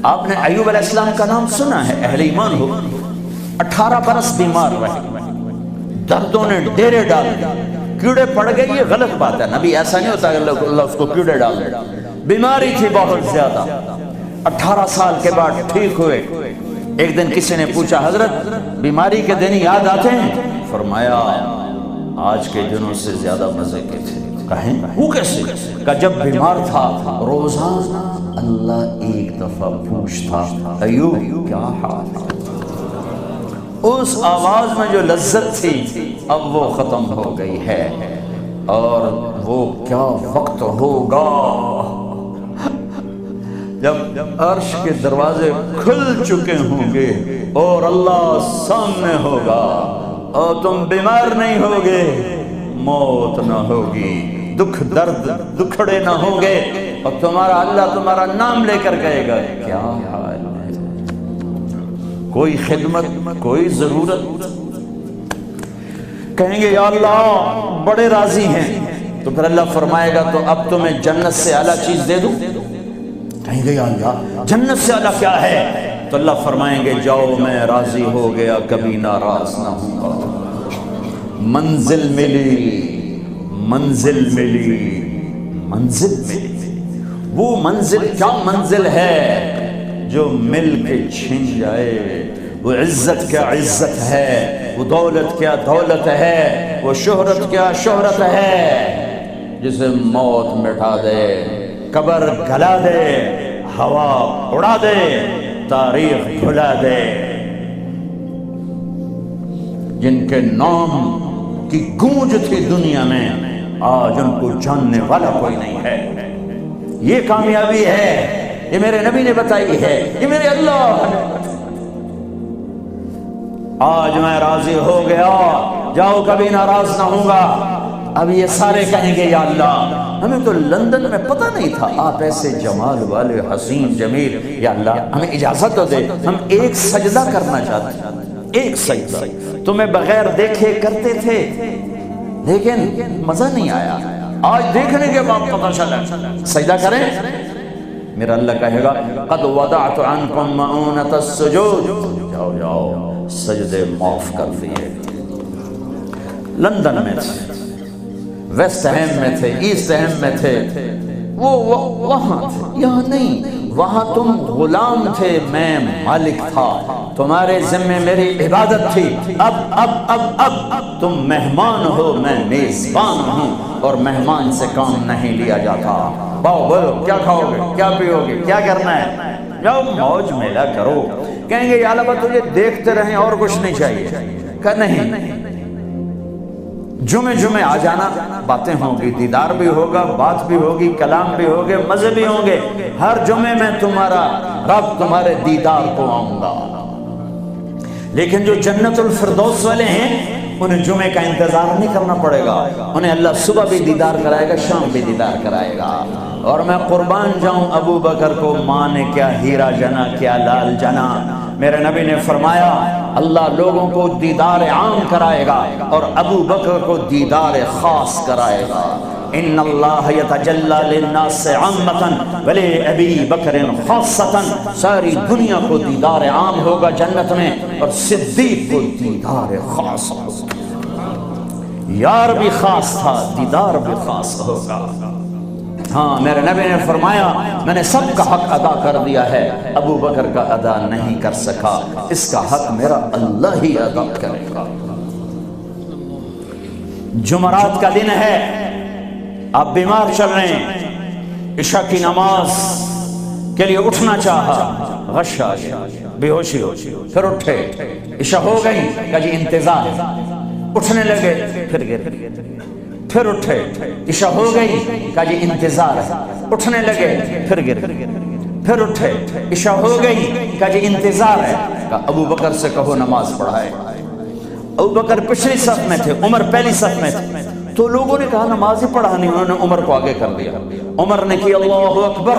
آپ نے ایوب علیہ السلام کا نام سنا ہے، اہل ایمان ہو، 18 برس بیمار رہے، دردوں نے ڈیرے ڈال کیڑے پڑ گئے، یہ غلط بات ہے، نبی ایسا نہیں ہوتا کہ اللہ اس کو کیڑے ڈال دے، بیماری تھی بہت زیادہ، 18 سال کے بعد ٹھیک ہوئے۔ ایک دن کسی نے پوچھا حضرت بیماری کے دن یاد آتے ہیں؟ فرمایا آج کے دنوں سے زیادہ مزے کے تھے۔ کہیں وہ کیسے؟ کہ جب بیمار تھا روزانہ اللہ ایک دفعہ پوچھتا ایوب کیا حال ہے، اس آواز میں جو لذت تھی اب وہ ختم ہو گئی ہے، اور وہ کیا وقت ہوگا جب عرش کے دروازے کھل چکے ہوں گے اور اللہ سامنے ہوگا اور تم بیمار نہیں ہوگے، موت نہ ہوگی، دکھ درد دکھڑے نہ ہوں گے، اور تمہارا اللہ تمہارا نام لے کر کہے گا کیا حال ہے، کوئی خدمت کوئی ضرورت، کہیں گے یا اللہ بڑے راضی ہیں، تو پھر اللہ فرمائے گا تو اب تمہیں جنت سے اعلیٰ چیز دے دوں، کہیں گے یا اللہ جنت سے اعلیٰ کیا ہے، تو اللہ فرمائیں گے جاؤ میں راضی ہو گیا کبھی ناراض نہ ہوں گا، منزل ملی منزل ملی منزل ملی، وہ منزل کیا منزل ہے جو مل کے چھن جائے، وہ عزت کیا عزت ہے، وہ دولت کیا دولت ہے، وہ شہرت کیا شہرت ہے، جسے موت مٹا دے، قبر گلا دے، ہوا اڑا دے، تاریخ بھلا دے، جن کے نام کی گونج تھی دنیا میں آج ان کو جاننے والا کوئی نہیں ہے۔ یہ کامیابی ہے، یہ میرے نبی نے بتائی ہے، یہ میرے اللہ نے بتائی۔ آج میں راضی ہو گیا، جاؤ کبھی ناراض نہ ہوں گا۔ اب یہ سارے کہیں گے یا اللہ ہمیں تو لندن میں پتہ نہیں تھا آپ ایسے جمال والے حسین جمیل، یا اللہ ہمیں اجازت تو دے، ہم ایک سجدہ کرنا چاہتے ہیں، ایک سجدہ، تمہیں بغیر دیکھے کرتے تھے لیکن مزہ نہیں آیا، آج دیکھنے کے بعد پتہ چلا، سجدہ کریں۔ میرا اللہ کہے گا قد وضعت عنکم مؤونۃ السجود، جاؤ جاؤ سجدے معاف کر دیے۔ لندن میں تھے، ویسٹ ہیم میں تھے، ایسٹ ہیم میں تھے، وہ وہاں تھے، یہاں نہیں، وہاں تم غلام تھے میں مالک تھا، تمہارے ذمے میری عبادت تھی، اب تم مہمان ہو میں میزبان ہوں، اور مہمان سے کام نہیں لیا جاتا۔ باؤ بولو کیا کھاؤ گے، کیا پیو گے، کیا کرنا ہے، جاؤ موج میلہ کرو۔ کہیں گے یا اللہ تجھے دیکھتے رہیں اور کچھ نہیں چاہیے، کہ نہیں، جمعے آ جانا، باتیں ہوں گی، دیدار بھی ہوگا، بات بھی ہوگی، کلام بھی ہوگے، مزے بھی ہوں گے، ہر جمعے میں تمہارا رب تمہارے دیدار کو آؤں گا۔ لیکن جو جنت الفردوس والے ہیں انہیں جمعے کا انتظار نہیں کرنا پڑے گا، انہیں اللہ صبح بھی دیدار کرائے گا، شام بھی دیدار کرائے گا۔ اور میں قربان جاؤں ابو بکر کو ماں نے کیا ہیرا جنا، کیا لال جنا۔ میرے نبی نے فرمایا اللہ لوگوں کو دیدار عام کرائے گا اور ابو بکر کو دیدار خاص کرائے گا۔ ان اللہ یتجلی للناس عامۃ ولی ابی بکر خاصۃ، ساری دنیا کو دیدار عام ہوگا جنت میں، اور صدیق کو دیدار خاص ہوگا۔ یار بھی خاص تھا، دیدار بھی خاص ہوگا۔ ہاں میرے نبی نے فرمایا میں نے سب کا حق ادا کر دیا ہے، ابو بکر کا ادا نہیں کر سکا، اس کا حق میرا اللہ ہی ادا کرے گا۔ جمعرات کا دن ہے، آپ بیمار چل رہے ہیں، عشاء کی نماز کے لیے اٹھنا چاہا، غش آ گیا، بے ہوشی ہو، پھر اٹھے، عشاء ہو گئی، کہا جی انتظار، اٹھنے لگے، پھر گر، پھر اٹھے، عشاء ہو گئی، کہا جی انتظار ہے، اٹھنے لگے، پھر گر، پھر اٹھے، عشاء ہو گئی، کہا جی انتظار ہے، کہا ابو بکر سے کہو نماز پڑھائے۔ ابو بکر پچھلی صف میں تھے، عمر پہلی صف میں تھے، تو لوگوں نے کہا نماز ہی پڑھانی، انہوں نے عمر کو آگے کر دیا۔ عمر نے کی اللہ اکبر،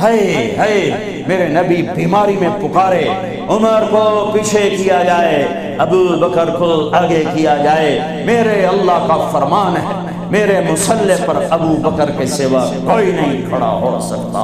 ہے میرے نبی بیماری میں پکارے، عمر کو پیچھے کیا جائے، ابو بکر کو آگے کیا جائے، میرے اللہ کا فرمان ہے، میرے مصلی پر ابو بکر کے سوا کوئی نہیں کھڑا ہو سکتا۔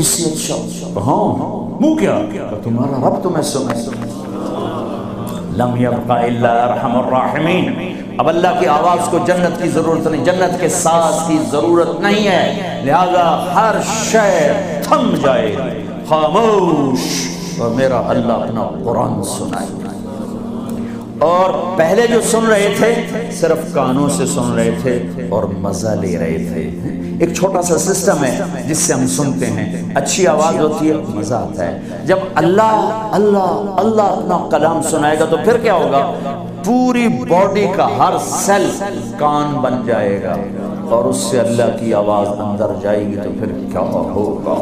اس سے اچھا ہاں منہ کیا تمہارا رب تمہیں سنے. لم یبق الا ارحم الراحمین. اب اللہ کی آواز کو جنت کی ضرورت نہیں، جنت کے ساز کی ضرورت نہیں ہے، لہذا ہر شے تھم جائے خاموش اور میرا اللہ اپنا قرآن سنائے. اور پہلے جو سن رہے تھے صرف کانوں سے سن رہے تھے اور مزہ لے رہے تھے. ایک چھوٹا سا سسٹم ہے جس سے ہم سنتے ہیں، اچھی آواز ہوتی ہے مزہ آتا ہے. جب اللہ اللہ اللہ اپنا کلام سنائے گا تو پھر کیا ہوگا؟ پوری باڈی کا ہر سیل کان بن جائے گا اور اس سے اللہ کی آواز اندر جائے گی تو پھر کیا ہوگا؟